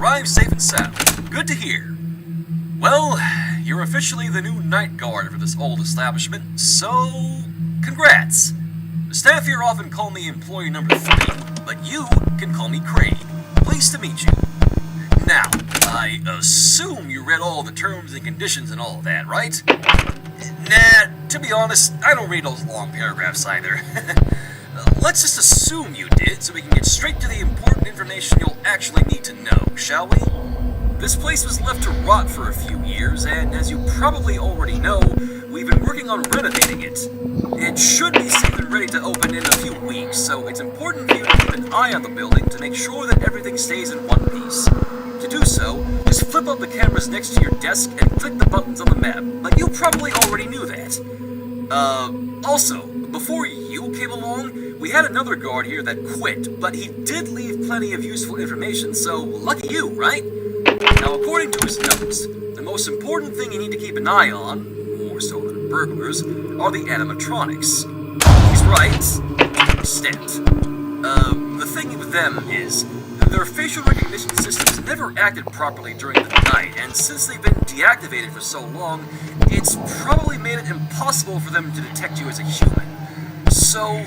arrived safe and sound. Good to hear. Well, you're officially the new night guard for this old establishment, so congrats. The staff here often call me employee number 3, but you can call me Craig. Pleased to meet you. Now, I assume you read all the terms and conditions and all of that, right? Nah, to be honest, I don't read those long paragraphs either. Let's just assume you did, so we can get straight to the important information you'll actually need to know, shall we? This place was left to rot for a few years, and as you probably already know, we've been working on renovating it. It should be safe and ready to open in a few weeks, so it's important for you to keep an eye on the building to make sure that everything stays in one piece. To do so, just flip up the cameras next to your desk and click the buttons on the map, but you probably already knew that. Also, before you came along, we had another guard here that quit, but he did leave plenty of useful information, so lucky you, right? Now, according to his notes, the most important thing you need to keep an eye on, more so than burglars, are the animatronics. He's right, to an extent. The thing with them is, their facial recognition systems never acted properly during the night, and since they've been deactivated for so long, it's probably made it impossible for them to detect you as a human. So,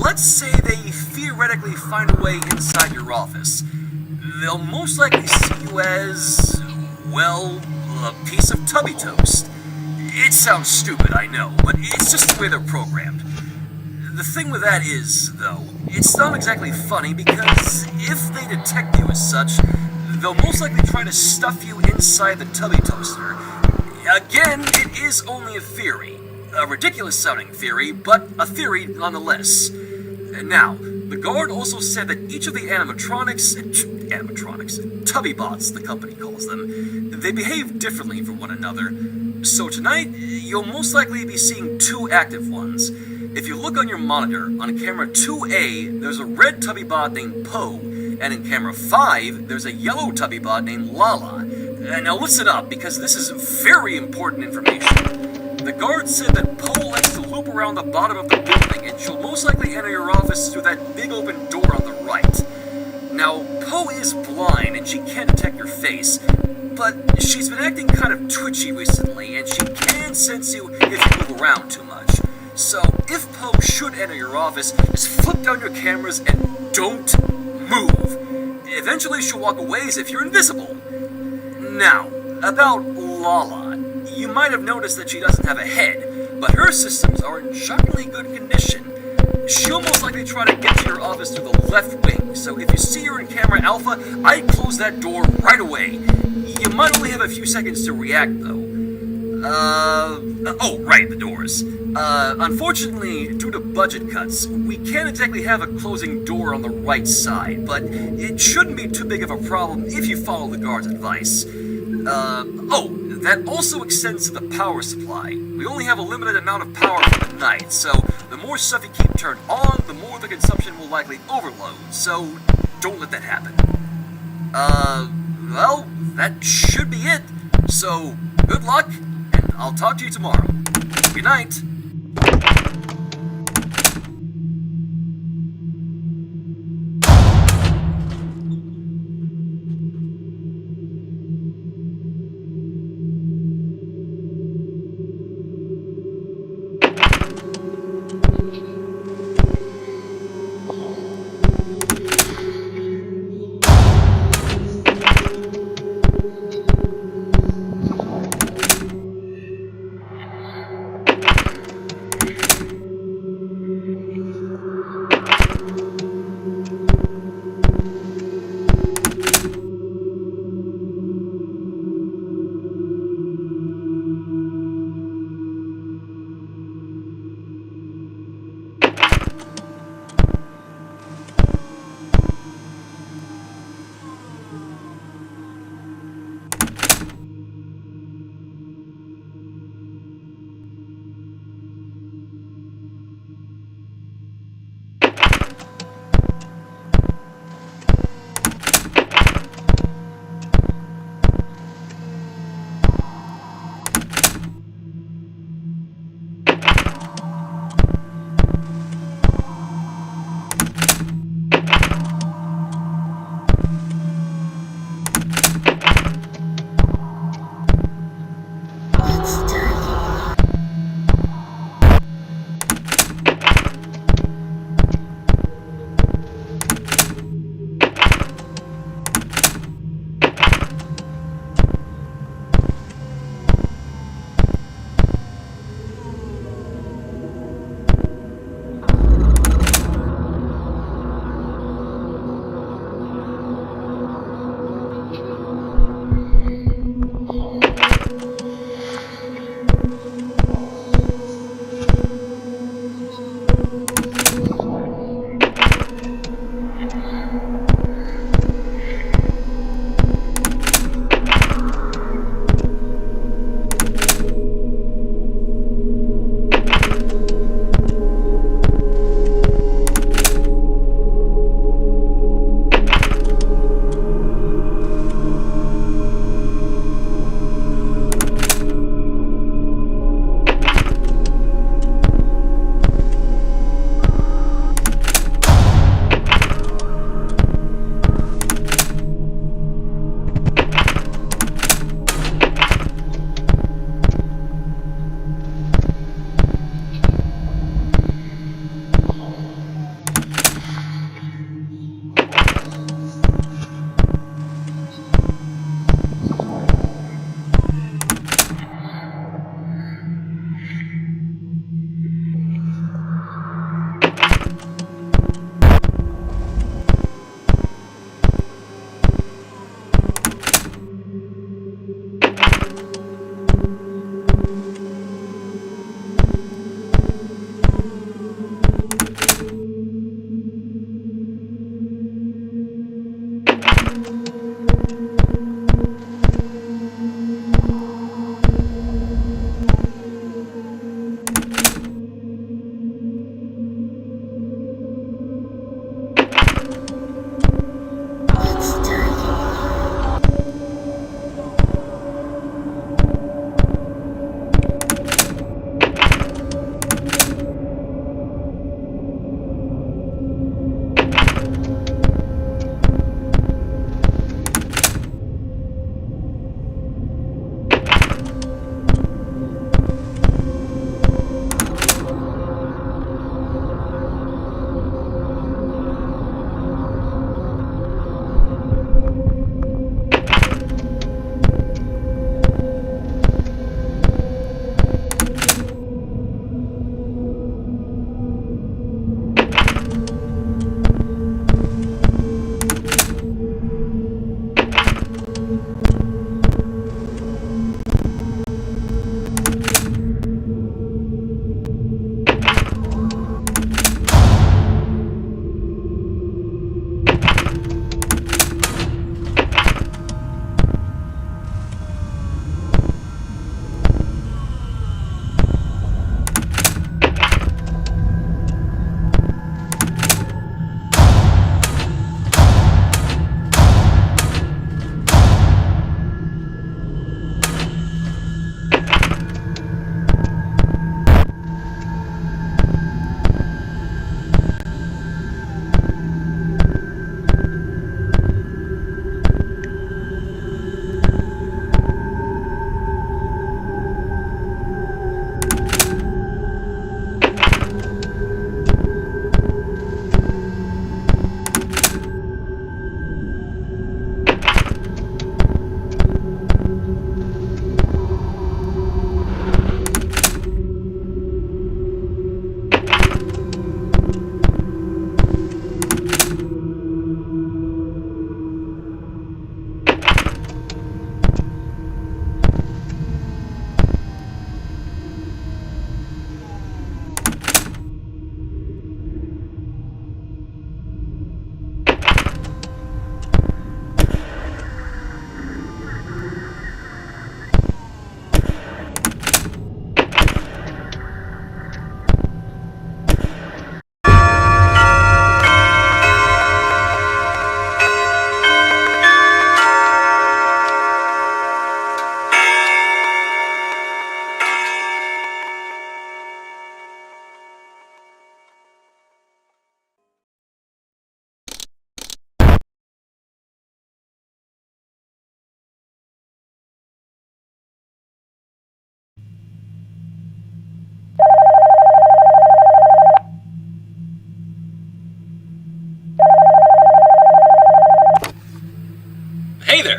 let's say they theoretically find a way inside your office. They'll most likely see you as, well, a piece of tubby toast. It sounds stupid, I know, but it's just the way they're programmed. The thing with that is, though, it's not exactly funny because if they detect you as such, they'll most likely try to stuff you inside the tubby toaster. Again, it is only a theory. A ridiculous-sounding theory, but a theory nonetheless. Now, the guard also said that each of the animatronics, tubby bots, the company calls them, they behave differently from one another. So tonight, you'll most likely be seeing 2 active ones. If you look on your monitor, on camera 2A, there's a red tubby bot named Poe, and in camera 5, there's a yellow tubby bot named Lala. Now listen up, because this is very important information. The guard said that Poe likes to loop around the bottom of the building, and she'll most likely enter your office through that big open door on the right. Now, Poe is blind, and she can't detect your face, but she's been acting kind of twitchy recently, and she can sense you if you move around too much. So, if Poe should enter your office, just flip down your cameras and don't move. Eventually she'll walk away as if you're invisible. Now, about Lala. You might have noticed that she doesn't have a head, but her systems are in shockingly good condition. She'll most likely try to get to your office through the left wing, so if you see her in camera alpha, I'd close that door right away. You might only have a few seconds to react, though. Oh, right, the doors. Unfortunately, due to budget cuts, we can't exactly have a closing door on the right side, but it shouldn't be too big of a problem if you follow the guard's advice. That also extends to the power supply. We only have a limited amount of power for the night, so the more stuff you keep turned on, the more the consumption will likely overload, so don't let that happen. Well, that should be it. So, good luck, and I'll talk to you tomorrow. Good night.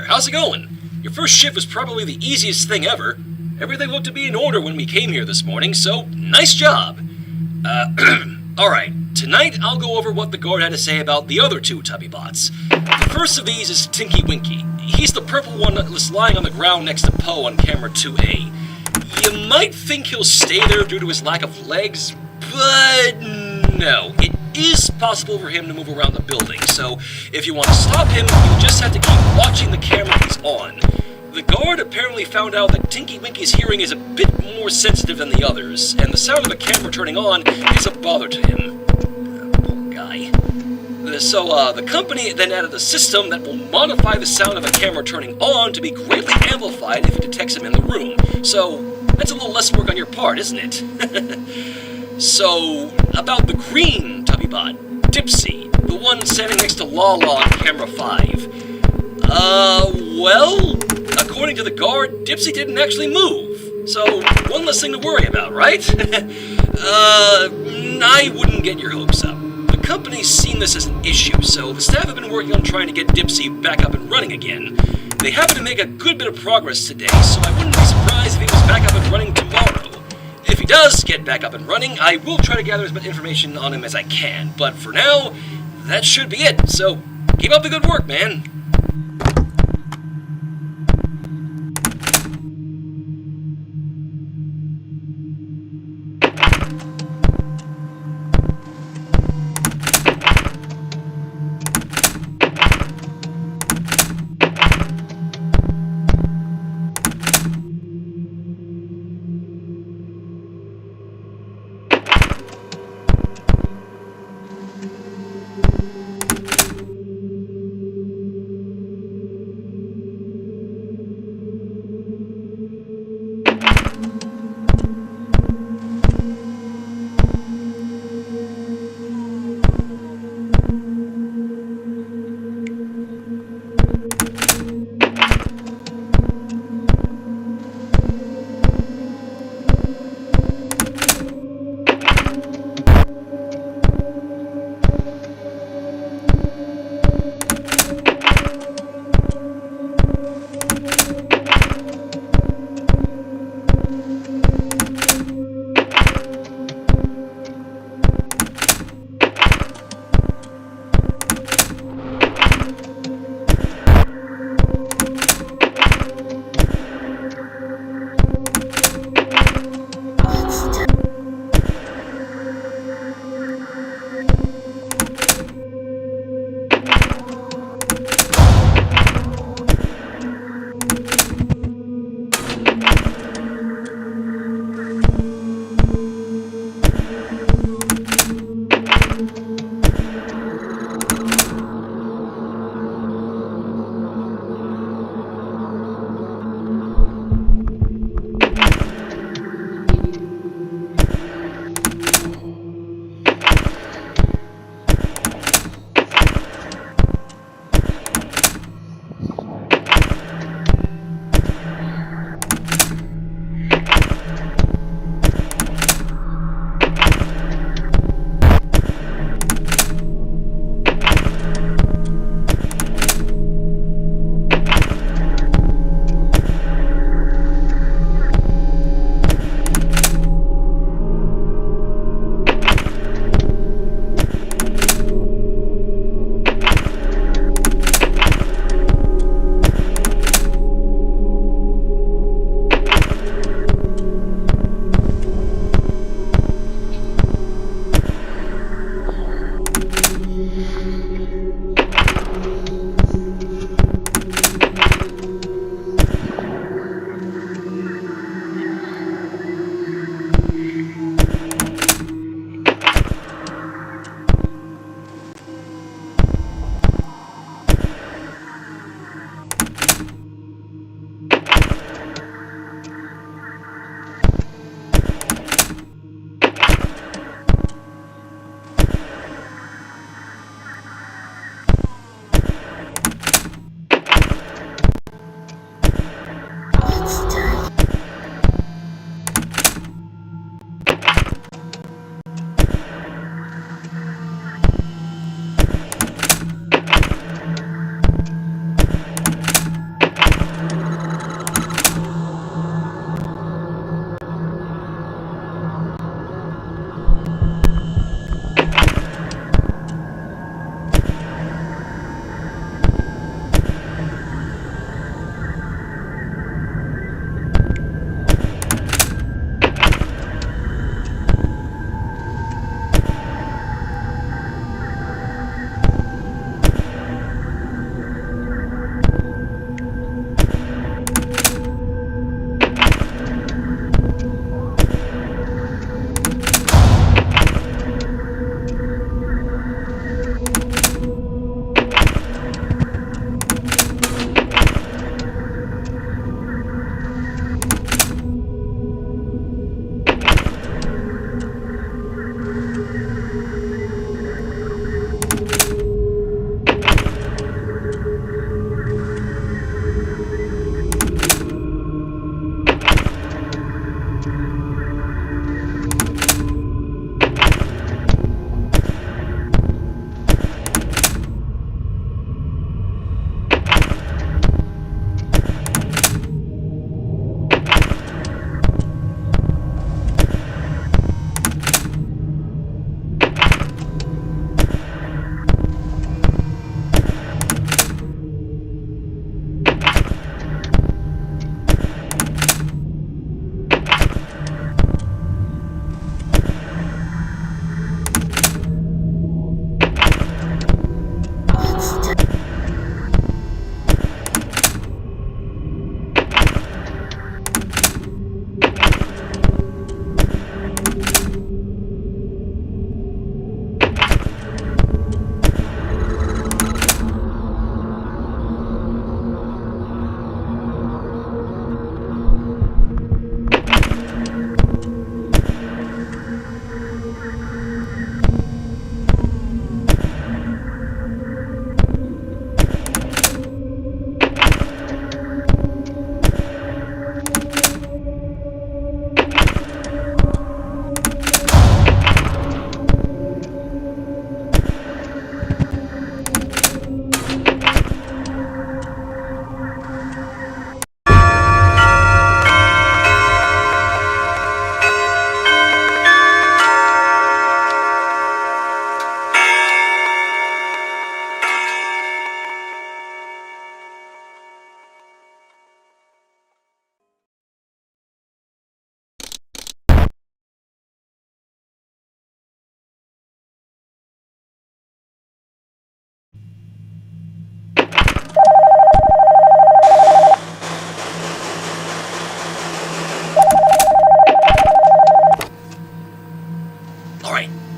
there, how's it going? Your first shift was probably the easiest thing ever. Everything looked to be in order when we came here this morning, so nice job. Alright, tonight I'll go over what the guard had to say about the other two Tubby bots. The first of these is Tinky Winky. He's the purple one that's lying on the ground next to Poe on camera 2A. You might think he'll stay there due to his lack of legs, but no. It is possible for him to move around the building, so if you want to stop him, you'll just have to keep watching the camera he's on. The guard apparently found out that Tinky Winky's hearing is a bit more sensitive than the others, and the sound of the camera turning on is a bother to him. Poor guy. So, the company then added a system that will modify the sound of a camera turning on to be greatly amplified if it detects him in the room. So, that's a little less work on your part, isn't it? So, about the green Tubbybot, Dipsy, the one standing next to Lala on camera 5. Well, according to the guard, Dipsy didn't actually move. So, one less thing to worry about, right? I wouldn't get your hopes up. The company's seen this as an issue, so the staff have been working on trying to get Dipsy back up and running again. They happen to make a good bit of progress today, so I wouldn't be surprised if he was back up and running tomorrow. If he does get back up and running, I will try to gather as much information on him as I can, but for now, that should be it, so keep up the good work, man.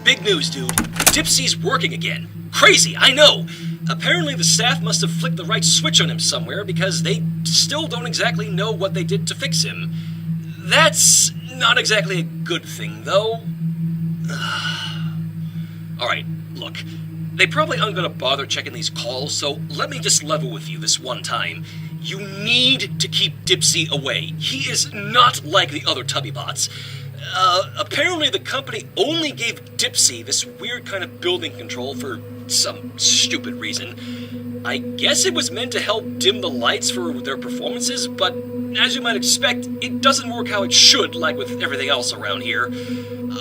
Big news, dude. Dipsy's working again. Crazy, I know. Apparently the staff must have flicked the right switch on him somewhere because they still don't exactly know what they did to fix him. That's not exactly a good thing, though. Alright, look. They probably aren't going to bother checking these calls, so let me just level with you this one time. You need to keep Dipsy away. He is not like the other Tubby bots. Apparently the company only gave Dipsy this weird kind of building control for some stupid reason. I guess it was meant to help dim the lights for their performances, but as you might expect, it doesn't work how it should, like with everything else around here.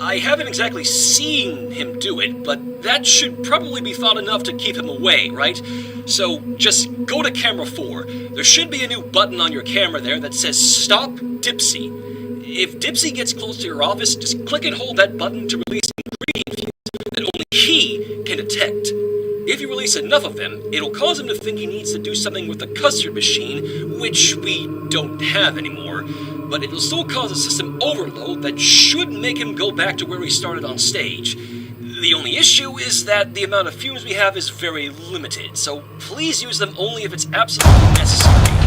I haven't exactly seen him do it, but that should probably be thought enough to keep him away, right? So just go to camera 4. There should be a new button on your camera there that says Stop Dipsy. If Dipsy gets close to your office, just click and hold that button to release ingredient fumes that only he can detect. If you release enough of them, it'll cause him to think he needs to do something with the custard machine, which we don't have anymore, but it'll still cause a system overload that should make him go back to where he started on stage. The only issue is that the amount of fumes we have is very limited, so please use them only if it's absolutely necessary.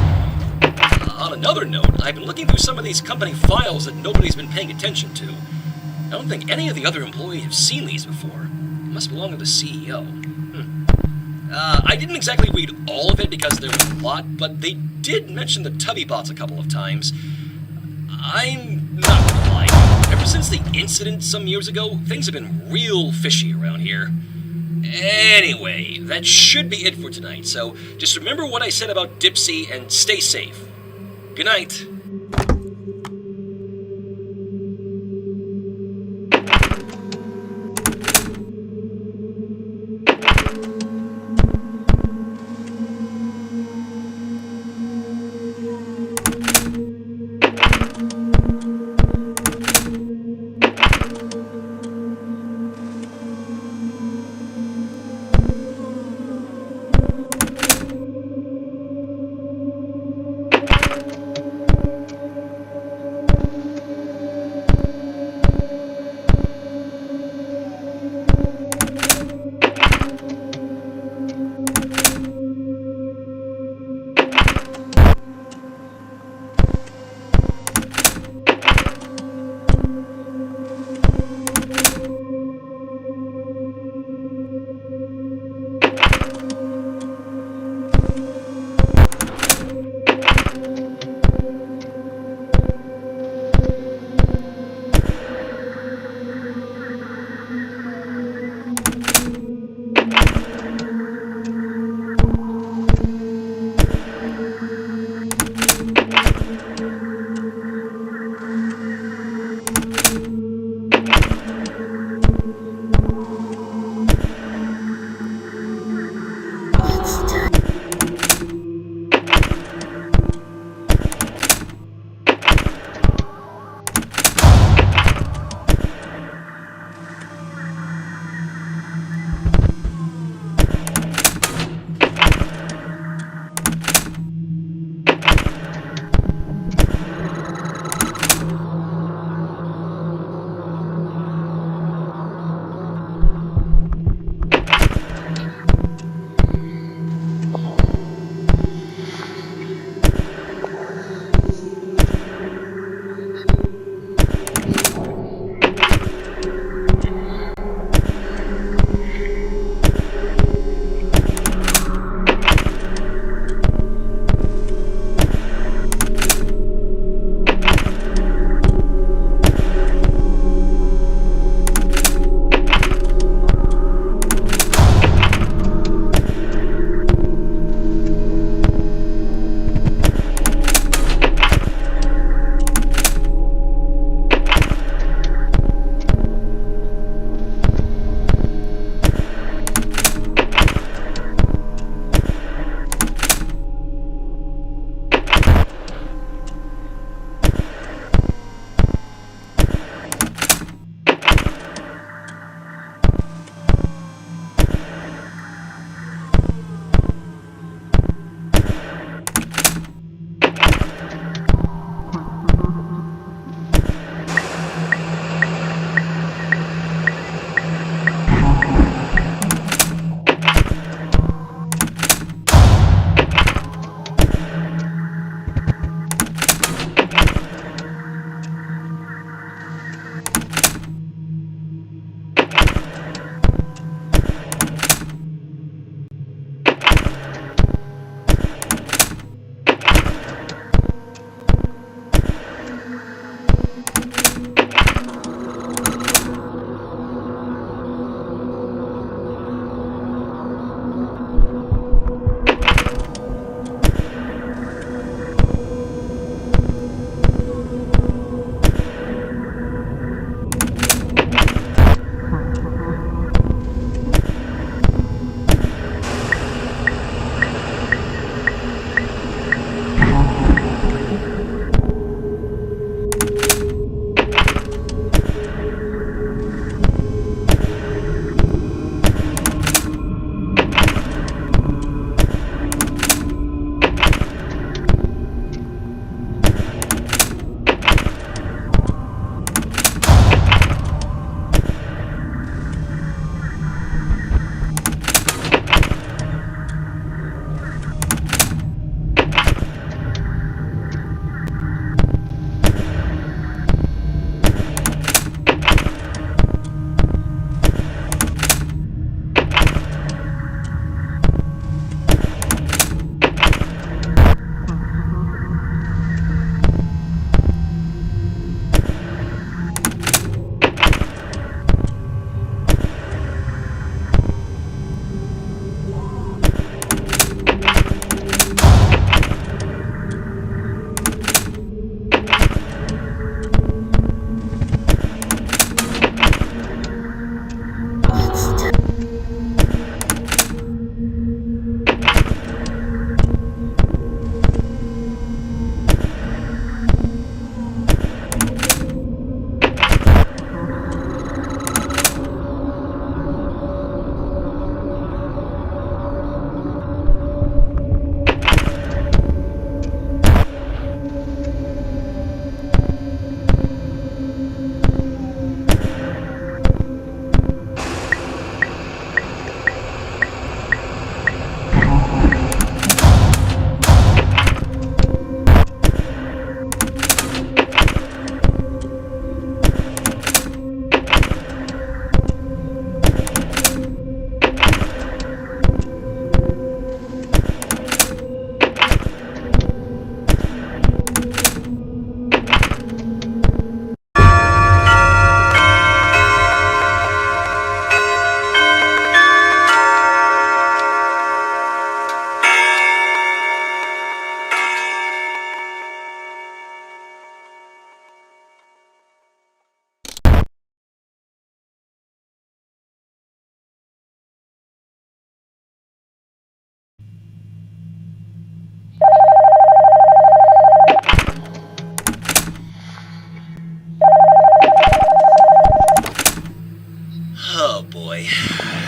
On another note, I've been looking through some of these company files that nobody's been paying attention to. I don't think any of the other employees have seen these before. They must belong to the CEO. I didn't exactly read all of it because there was a lot, but they did mention the Tubby bots a couple of times. I'm not gonna lie, ever since the incident some years ago, things have been real fishy around here. Anyway, that should be it for tonight, so just remember what I said about Dipsy and stay safe. Good night.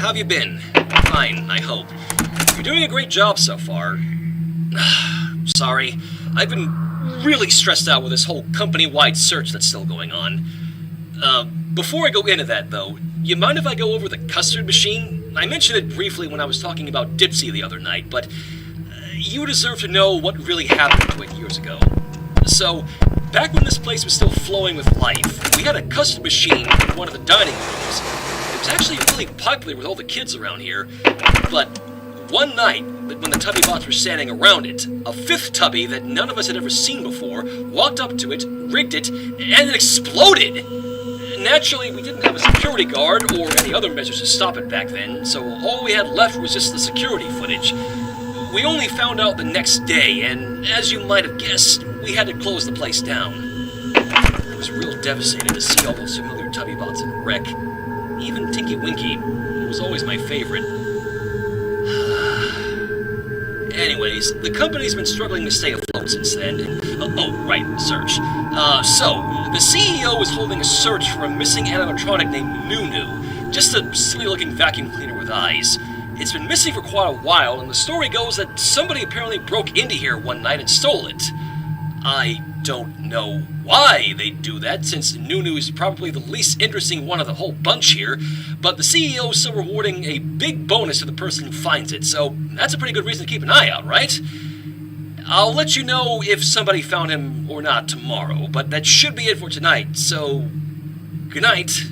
have you been? Fine, I hope. You're doing a great job so far. Sorry, I've been really stressed out with this whole company-wide search that's still going on. Before I go into that, though, you mind if I go over the custard machine? I mentioned it briefly when I was talking about Dipsy the other night, but you deserve to know what really happened to it years ago. So, back when this place was still flowing with life, we had a custard machine in one of the dining rooms. It was actually really popular with all the kids around here, but one night, when the Tubby bots were standing around it, a fifth Tubby that none of us had ever seen before walked up to it, rigged it, and it exploded! Naturally, we didn't have a security guard or any other measures to stop it back then, so all we had left was just the security footage. We only found out the next day, and as you might have guessed, we had to close the place down. I was real devastated to see all those familiar Tubby bots in a wreck. Even Tinky Winky, who was always my favorite. Anyways, the company's been struggling to stay afloat since then. Right, search. So, the CEO is holding a search for a missing animatronic named Nunu, just a silly-looking vacuum cleaner with eyes. It's been missing for quite a while, and the story goes that somebody apparently broke into here one night and stole it. I don't know why they'd do that, since Nunu is probably the least interesting one of the whole bunch here, but the CEO is still rewarding a big bonus to the person who finds it, so that's a pretty good reason to keep an eye out, right? I'll let you know if somebody found him or not tomorrow, but that should be it for tonight, so good night.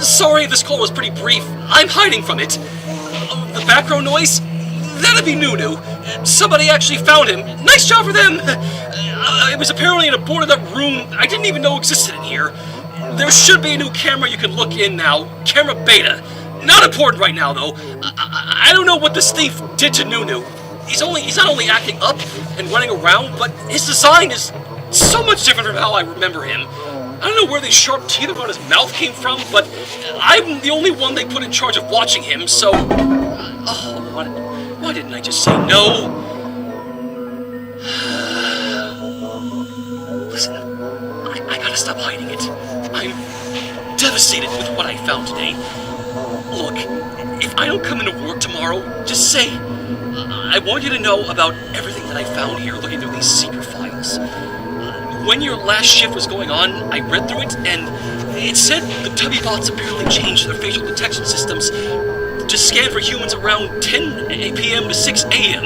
Sorry if this call was pretty brief. I'm hiding from it. The background noise? That'd be Nunu. Somebody actually found him. Nice job for them! It was apparently in a boarded up room I didn't even know existed in here. There should be a new camera you can look in now. Camera beta. Not important right now, though. I don't know what this thief did to Nunu. He's not only acting up and running around, but his design is so much different from how I remember him. I don't know where these sharp teeth around his mouth came from, but I'm the only one they put in charge of watching him, so... why didn't I just say no? Listen, I gotta stop hiding it. I'm devastated with what I found today. Look, if I don't come into work tomorrow, just say... I want you to know about everything that I found here looking through these secret files. When your last shift was going on, I read through it, and it said the Tubby bots apparently changed their facial detection systems to scan for humans around 10 p.m. to 6 a.m.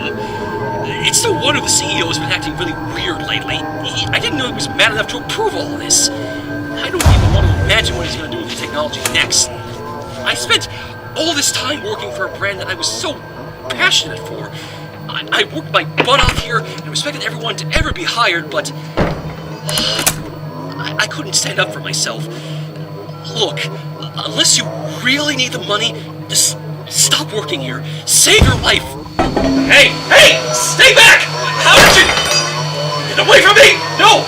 It's no wonder the CEO has been acting really weird lately. I didn't know he was mad enough to approve all of this. I don't even want to imagine what he's going to do with the technology next. I spent all this time working for a brand that I was so passionate for. I worked my butt off here and respected everyone to ever be hired, but I couldn't stand up for myself. Look, unless you really need the money, just stop working here. Save your life. Hey! Stay back! How did you... Get away from me! No!